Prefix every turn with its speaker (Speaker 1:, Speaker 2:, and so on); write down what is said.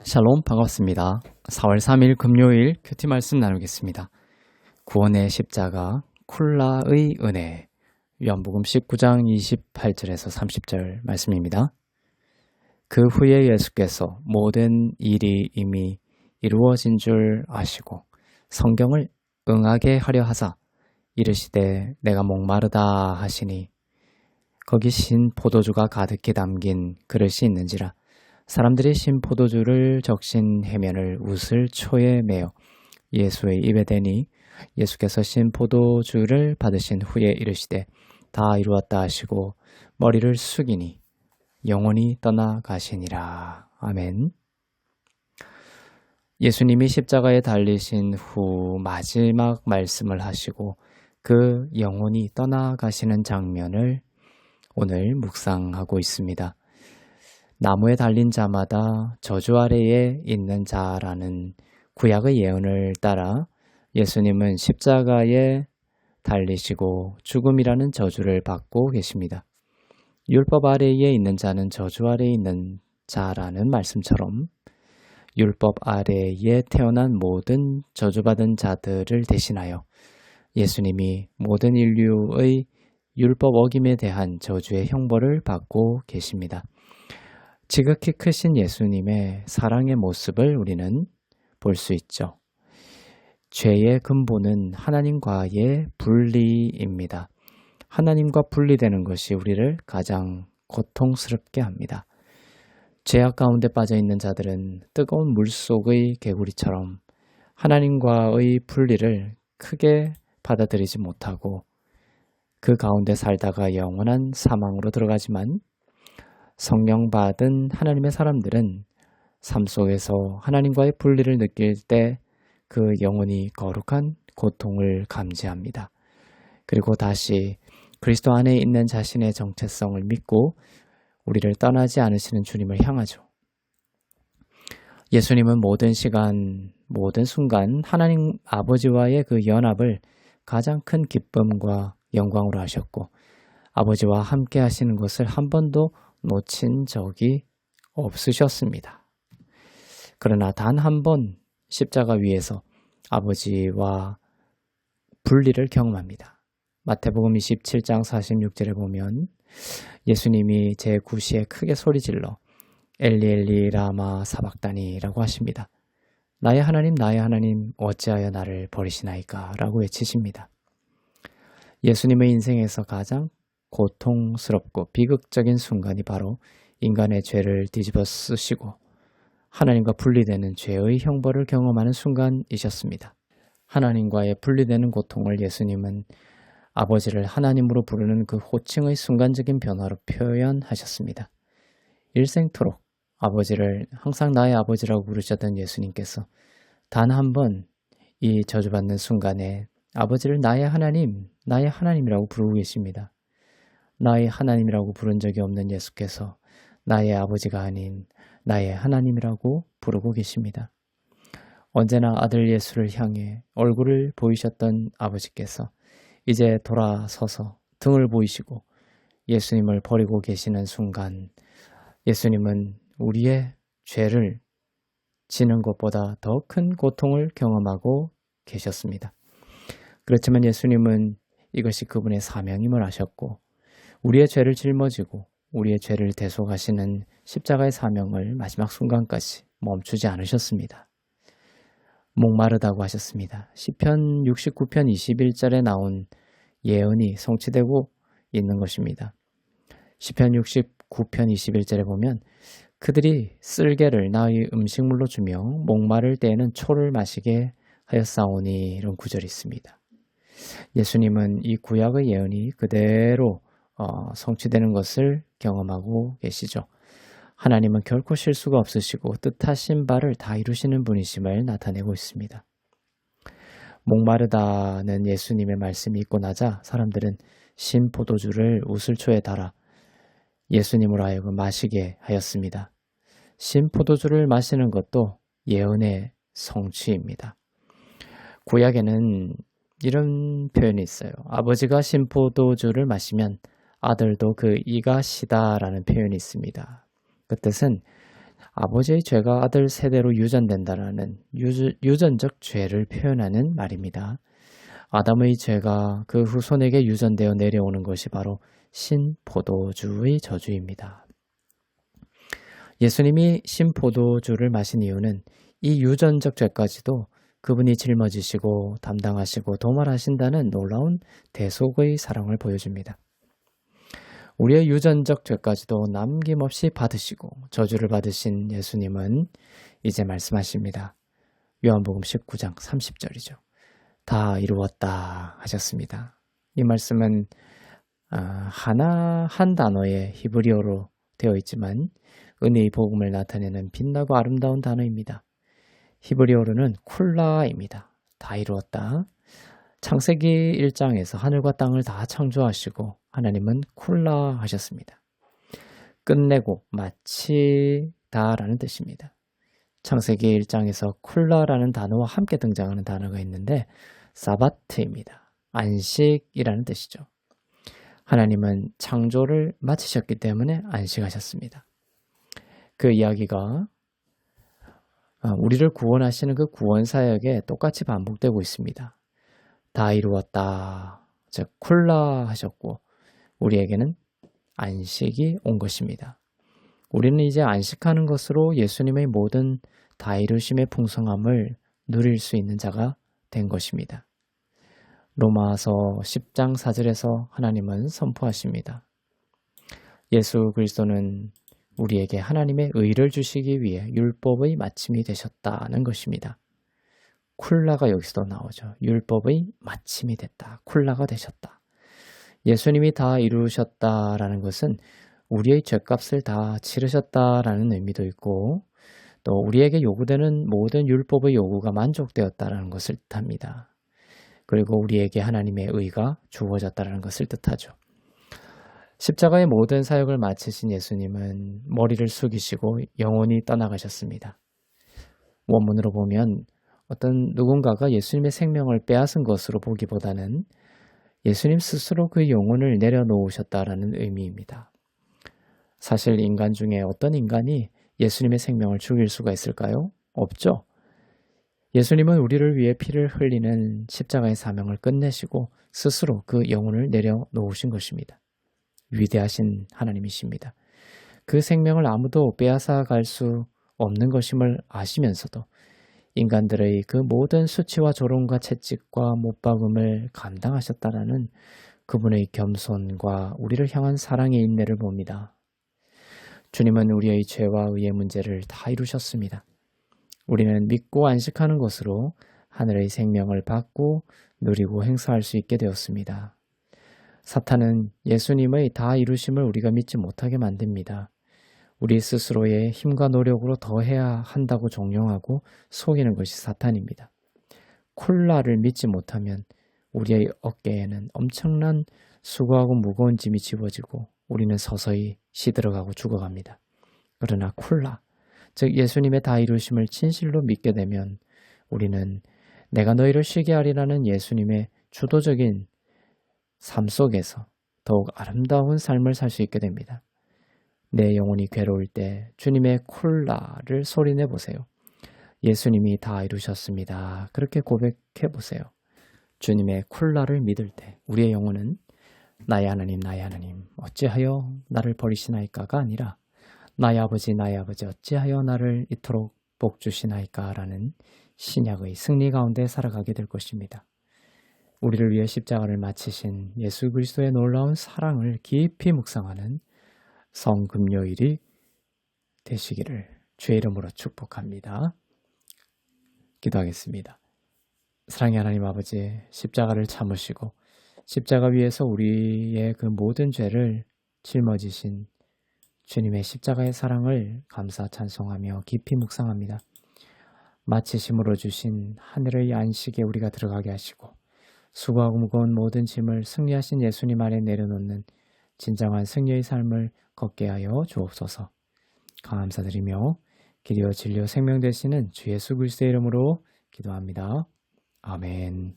Speaker 1: 샬롬 반갑습니다. 4월 3일 금요일 큐티 말씀 나누겠습니다. 구원의 십자가 쿨라의 은혜 요한복음 19장 28절에서 30절 말씀입니다. 그 후에 예수께서 모든 일이 이미 이루어진 줄 아시고 성경을 응하게 하려 하사 이르시되 내가 목마르다 하시니 거기 신 포도주가 가득히 담긴 그릇이 있는지라 사람들이 신 포도주를 적신 해면을 웃을 초에 매어 예수의 입에 대니 예수께서 신 포도주를 받으신 후에 이르시되 다 이루었다 하시고 머리를 숙이니 영원히 떠나가시니라. 아멘. 예수님이 십자가에 달리신 후 마지막 말씀을 하시고 그 영원히 떠나가시는 장면을 오늘 묵상하고 있습니다. 나무에 달린 자마다 저주 아래에 있는 자라는 구약의 예언을 따라 예수님은 십자가에 달리시고 죽음이라는 저주를 받고 계십니다. 율법 아래에 있는 자는 저주 아래에 있는 자라는 말씀처럼 율법 아래에 태어난 모든 저주받은 자들을 대신하여 예수님이 모든 인류의 율법 어김에 대한 저주의 형벌을 받고 계십니다. 지극히 크신 예수님의 사랑의 모습을 우리는 볼 수 있죠. 죄의 근본은 하나님과의 분리입니다. 하나님과 분리되는 것이 우리를 가장 고통스럽게 합니다. 죄악 가운데 빠져 있는 자들은 뜨거운 물속의 개구리처럼 하나님과의 분리를 크게 받아들이지 못하고 그 가운데 살다가 영원한 사망으로 들어가지만 성령 받은 하나님의 사람들은 삶 속에서 하나님과의 분리를 느낄 때 그 영혼이 거룩한 고통을 감지합니다. 그리고 다시 그리스도 안에 있는 자신의 정체성을 믿고 우리를 떠나지 않으시는 주님을 향하죠. 예수님은 모든 시간, 모든 순간 하나님 아버지와의 그 연합을 가장 큰 기쁨과 영광으로 하셨고 아버지와 함께 하시는 것을 한 번도 놓친 적이 없으셨습니다. 그러나 단 한 번 십자가 위에서 아버지와 분리를 경험합니다. 마태복음 27장 46절에 보면 예수님이 제9시에 크게 소리질러 엘리 엘리 라마 사박다니라고 하십니다. 나의 하나님 어찌하여 나를 버리시나이까 라고 외치십니다. 예수님의 인생에서 가장 고통스럽고 비극적인 순간이 바로 인간의 죄를 뒤집어 쓰시고 하나님과 분리되는 죄의 형벌을 경험하는 순간이셨습니다. 하나님과의 분리되는 고통을 예수님은 아버지를 하나님으로 부르는 그 호칭의 순간적인 변화로 표현하셨습니다. 일생토록 아버지를 항상 나의 아버지라고 부르셨던 예수님께서 단 한 번 이 저주받는 순간에 아버지를 나의 하나님이라고 부르고 계십니다. 나의 하나님이라고 부른 적이 없는 예수께서 나의 아버지가 아닌 나의 하나님이라고 부르고 계십니다. 언제나 아들 예수를 향해 얼굴을 보이셨던 아버지께서 이제 돌아서서 등을 보이시고 예수님을 버리고 계시는 순간 예수님은 우리의 죄를 지는 것보다 더 큰 고통을 경험하고 계셨습니다. 그렇지만 예수님은 이것이 그분의 사명임을 아셨고 우리의 죄를 짊어지고 우리의 죄를 대속하시는 십자가의 사명을 마지막 순간까지 멈추지 않으셨습니다. 목마르다고 하셨습니다. 시편 69편 21절에 나온 예언이 성취되고 있는 것입니다. 시편 69편 21절에 보면 그들이 쓸개를 나의 음식물로 주며 목마를 때에는 초를 마시게 하였사오니 이런 구절이 있습니다. 예수님은 이 구약의 예언이 그대로 성취되는 것을 경험하고 계시죠. 하나님은 결코 실수가 없으시고 뜻하신 바를 다 이루시는 분이심을 나타내고 있습니다. 목마르다는 예수님의 말씀이 있고 나자 사람들은 신 포도주를 웃을초에 달아 예수님으로 하여금 마시게 하였습니다. 신 포도주를 마시는 것도 예언의 성취입니다. 구약에는 이런 표현이 있어요. 아버지가 신 포도주를 마시면 아들도 그 이가 시다라는 표현이 있습니다. 그 뜻은 아버지의 죄가 아들 세대로 유전된다라는 유전적 죄를 표현하는 말입니다. 아담의 죄가 그 후손에게 유전되어 내려오는 것이 바로 신포도주의 저주입니다. 예수님이 신포도주를 마신 이유는 이 유전적 죄까지도 그분이 짊어지시고 담당하시고 도말하신다는 놀라운 대속의 사랑을 보여줍니다. 우리의 유전적 죄까지도 남김없이 받으시고 저주를 받으신 예수님은 이제 말씀하십니다. 요한복음 19장 30절이죠. 다 이루었다 하셨습니다. 이 말씀은 한 단어의 히브리어로 되어 있지만 은혜의 복음을 나타내는 빛나고 아름다운 단어입니다. 히브리어로는 쿨라입니다. 다 이루었다. 창세기 1장에서 하늘과 땅을 다 창조하시고 하나님은 쿨라 하셨습니다. 끝내고 마치다라는 뜻입니다. 창세기 1장에서 쿨라라는 단어와 함께 등장하는 단어가 있는데 사바트입니다. 안식이라는 뜻이죠. 하나님은 창조를 마치셨기 때문에 안식하셨습니다. 그 이야기가 우리를 구원하시는 그 구원사역에 똑같이 반복되고 있습니다. 다 이루었다. 즉 쿨라 하셨고 우리에게는 안식이 온 것입니다. 우리는 이제 안식하는 것으로 예수님의 모든 다 이루심의 풍성함을 누릴 수 있는 자가 된 것입니다. 로마서 10장 4절에서 하나님은 선포하십니다. 예수 그리스도는 우리에게 하나님의 의를 주시기 위해 율법의 마침이 되셨다는 것입니다. 쿨라가 여기서도 나오죠. 율법의 마침이 됐다. 쿨라가 되셨다. 예수님이 다 이루셨다라는 것은 우리의 죄값을 다 치르셨다라는 의미도 있고 또 우리에게 요구되는 모든 율법의 요구가 만족되었다라는 것을 뜻합니다. 그리고 우리에게 하나님의 의가 주어졌다라는 것을 뜻하죠. 십자가의 모든 사역을 마치신 예수님은 머리를 숙이시고 영원히 떠나가셨습니다. 원문으로 보면 어떤 누군가가 예수님의 생명을 빼앗은 것으로 보기보다는 예수님 스스로 그 영혼을 내려놓으셨다라는 의미입니다. 사실 인간 중에 어떤 인간이 예수님의 생명을 죽일 수가 있을까요? 없죠. 예수님은 우리를 위해 피를 흘리는 십자가의 사명을 끝내시고 스스로 그 영혼을 내려놓으신 것입니다. 위대하신 하나님이십니다. 그 생명을 아무도 빼앗아 갈 수 없는 것임을 아시면서도 인간들의 그 모든 수치와 조롱과 채찍과 못박음을 감당하셨다라는 그분의 겸손과 우리를 향한 사랑의 인내를 봅니다. 주님은 우리의 죄와 의의 문제를 다 이루셨습니다. 우리는 믿고 안식하는 것으로 하늘의 생명을 받고 누리고 행사할 수 있게 되었습니다. 사탄은 예수님의 다 이루심을 우리가 믿지 못하게 만듭니다. 우리 스스로의 힘과 노력으로 더 해야 한다고 종용하고 속이는 것이 사탄입니다. 콜라를 믿지 못하면 우리의 어깨에는 엄청난 수고하고 무거운 짐이 집어지고 우리는 서서히 시들어가고 죽어갑니다. 그러나 콜라, 즉 예수님의 다 이루심을 진실로 믿게 되면 우리는 내가 너희를 쉬게 하리라는 예수님의 주도적인 삶 속에서 더욱 아름다운 삶을 살 수 있게 됩니다. 내 영혼이 괴로울 때 주님의 콜라를 소리내 보세요. 예수님이 다 이루셨습니다. 그렇게 고백해 보세요. 주님의 콜라를 믿을 때 우리의 영혼은 나의 하나님 어찌하여 나를 버리시나이까가 아니라 나의 아버지 어찌하여 나를 이토록 복주시나이까 라는 신약의 승리 가운데 살아가게 될 것입니다. 우리를 위해 십자가를 마치신 예수 그리스도의 놀라운 사랑을 깊이 묵상하는 성금요일이 되시기를 주의 이름으로 축복합니다. 기도하겠습니다. 사랑의 하나님 아버지, 십자가를 참으시고 십자가 위에서 우리의 그 모든 죄를 짊어지신 주님의 십자가의 사랑을 감사 찬송하며 깊이 묵상합니다. 마치심으로 주신 하늘의 안식에 우리가 들어가게 하시고 수고하고 무거운 모든 짐을 승리하신 예수님 안에 내려놓는 진정한 승리의 삶을 걷게 하여 주옵소서. 감사드리며 길이요 진리요 생명 되시는 주 예수 그리스도의 이름으로 기도합니다. 아멘.